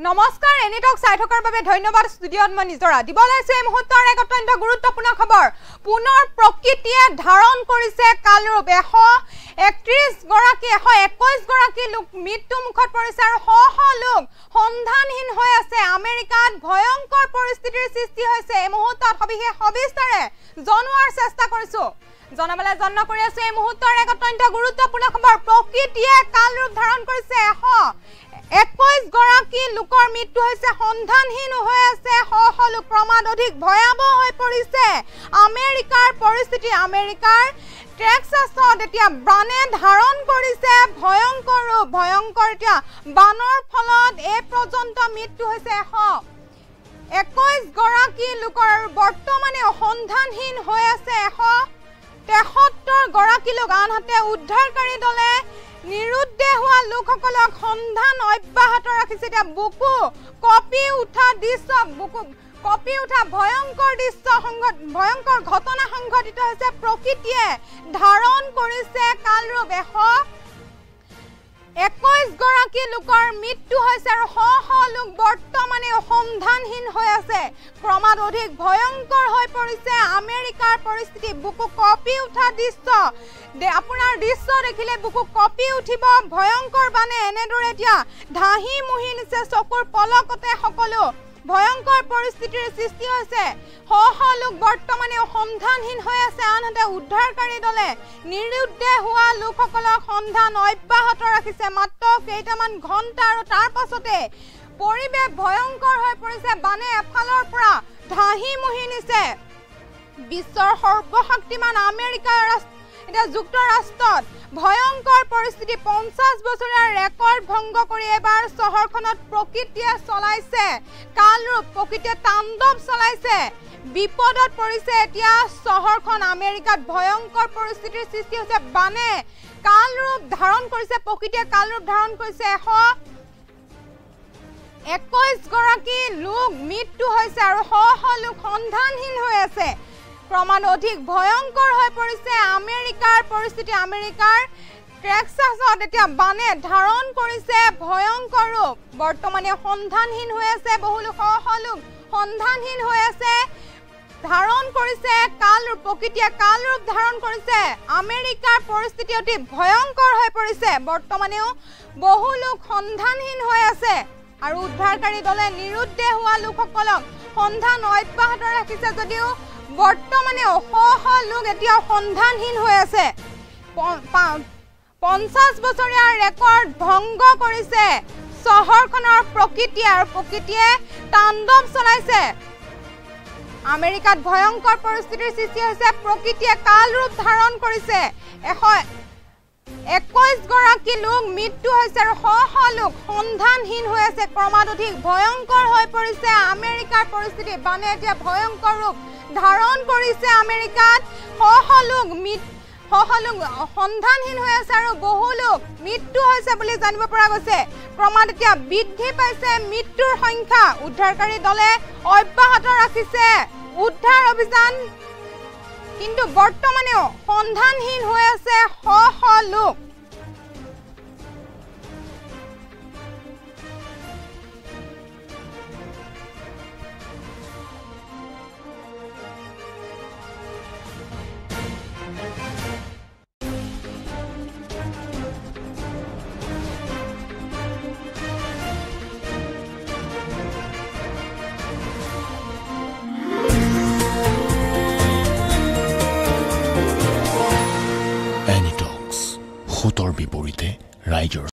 নমস্কাৰ এনিটক চাই থকাৰ বাবে ধন্যবাদ ষ্টুডিঅত মই নিজৰা দিব লাইছো এই মুহূৰ্তৰ এক অত্যন্ত গুৰুত্বপূৰ্ণ খবৰ পুনৰ প্ৰকৃতিয়ে ধাৰণ কৰিছে কালৰূপ 131 গৰাকী লোক মৃত্যু মুখত পৰিছে আৰু শ লোক সন্ধানহীন হৈ আছে আমেৰিকাত ভয়ংকৰ পৰিস্থিতিৰ সৃষ্টি হৈছে এই মুহূৰ্তত সবিস্তাৰে জনোৱাৰ চেষ্টা কৰিছো জনাবলে যত্ন কৰি আছো এই মুহূৰ্তৰ এক অত্যন্ত গুৰুত্বপূৰ্ণ খবৰ প্ৰকৃতিয়ে কালৰূপ ধাৰণ কৰিছে 121 গৰাকী লোকৰ মৃত্যু হৈছে সন্ধানহীন হৈ আছে শ লোক প্ৰমাদ অধিক ভয়াবহ হৈ পৰিছে আমেৰিকাৰ পৰিস্থিতি আমেৰিকাৰ টেক্সাছত এতিয়া বানে ধাৰণ কৰিছে ভয়ংকৰ এতিয়া বানৰ ফলত এই পৰ্যন্ত মৃত্যু হৈছে 121 গৰাকী লোকৰ বৰ্তমানে সন্ধানহীন হৈ আছে 173 গৰাকী লোক আনহাতে উদ্ধাৰকাৰী দলে নিৰুদ্দেশ হোৱা লোকসকলক সন্ধান অব্যাহত ৰাখিছে এতিয়া বুকু কপি উঠা ভয়ংকৰ ঘটনা সংঘটিত হৈছে প্ৰকৃতিয়ে ধাৰণ কৰিছে কালৰূপ 121 গৰাকী লোকৰ মৃত্যু হৈছে আৰু শ লোক বৰ্তমানে সন্ধানহীন হৈ আছে ক্ৰমাৎ অধিক ভয়ংকৰ হৈ পৰিছে আমেৰিকাৰ পৰিস্থিতি বুকু কপি উঠা দৃশ্য আপোনাৰ দৃশ্য দেখিলে বুকু কপি উঠিব ভয়ংকৰ বানে এনেদৰে এতিয়া ধাহি মুহি নিছে চকুৰ পলকতে সকলো ভয়ংকৰ পৰিস্থিতিৰ সৃষ্টি হৈছে শ লোক বৰ্তমানে সন্ধানহীন হৈ আছে আনহাতে উদ্ধাৰকাৰী দলে নিৰুদ্দেশ হোৱা লোকসকলক সন্ধান অব্যাহত ৰাখিছে মাত্ৰ কেইটামান ঘণ্টা আৰু তাৰ পাছতে পৰিৱেশ ভয়ংকৰ হৈ পৰিছে বানে এফালৰ পৰা ধাহি মুহি নিছে বিশ্বৰ সৰ্বশক্তিমান আমেৰিকাৰ এটা যুক্তৰাষ্ট্ৰত ভয়ংকৰ পৰিস্থিতি 50 বছৰীয়া ৰেকৰ্ড ভংগ কৰি এবাৰ চহৰখনত প্ৰকৃতিয়ে চলাইছে কালৰূপ প্ৰকৃতিয়ে তাণ্ডৱ চলাইছে বিপদত পৰিছে এতিয়া চহৰখন আমেৰিকাত ভয়ংকৰ পৰিস্থিতিৰ সৃষ্টি হৈছে বানে কালৰূপ ধাৰণ কৰিছে প্ৰকৃতিয়ে কালৰূপ ধাৰণ কৰিছে 121 গৰাকী লোক মৃত্যু হৈছে আৰু শ লোক সন্ধানহীন হৈ আছে ক্ৰমাৎ অধিক ভয়ংকৰ হৈ পৰিছে আমেৰিকাৰ পৰিস্থিতি আমেৰিকাৰ টেক্সাছত এতিয়া বানে ধাৰণ কৰিছে ভয়ংকৰ ৰূপ বৰ্তমানে সন্ধানহীন হৈ আছে বহু লোক শ লোক সন্ধানহীন হৈ আছে ধাৰণ কৰিছে কালৰূপ প্ৰকৃতিয়ে কালৰূপ ধাৰণ কৰিছে আমেৰিকাৰ পৰিস্থিতি অতি ভয়ংকৰ হৈ পৰিছে বৰ্তমানেও বহু লোক সন্ধানহীন হৈ আছে আৰু উদ্ধাৰকাৰী দলে নিৰুদ্দেশ হোৱা লোকসকলক সন্ধান অব্যাহত ৰাখিছে যদিও বৰ্তমানে শ লোক এতিয়া সন্ধানহীন হৈ আছে 50 বছৰীয়া ৰেকৰ্ড ভংগ কৰিছে চহৰখনৰ প্ৰকৃতিয়ে আৰু প্ৰকৃতিয়ে তাণ্ডৱ চলাইছে আমেৰিকাত ভয়ংকৰ পৰিস্থিতিৰ সৃষ্টি হৈছে প্ৰকৃতিয়ে কালৰূপ ধাৰণ কৰিছে 121 গৰাকী লোক মৃত্যু হৈছে আৰু শ লোক সন্ধানহীন হৈ আছে ক্ৰমাৎ অধিক ভয়ংকৰ হৈ পৰিছে আমেৰিকাৰ পৰিস্থিতি বানে এতিয়া ভয়ংকৰ ৰূপ ধাৰণ কৰিছে আমেৰিকাত শ লোক সন্ধানহীন হৈ আছে আৰু বহু লোক মৃত্যু হৈছে বুলি জানিব পৰা গৈছে ক্ৰমাৎ এতিয়া বৃদ্ধি পাইছে মৃত্যুৰ সংখ্যা উদ্ধাৰকাৰী দলে অব্যাহত ৰাখিছে উদ্ধাৰ অভিযান কিন্তু বৰ্তমানেও সন্ধানহীন হৈ আছে শ লোক এনিটক্স, সুতৰ বিপৰীতে ৰাইজৰ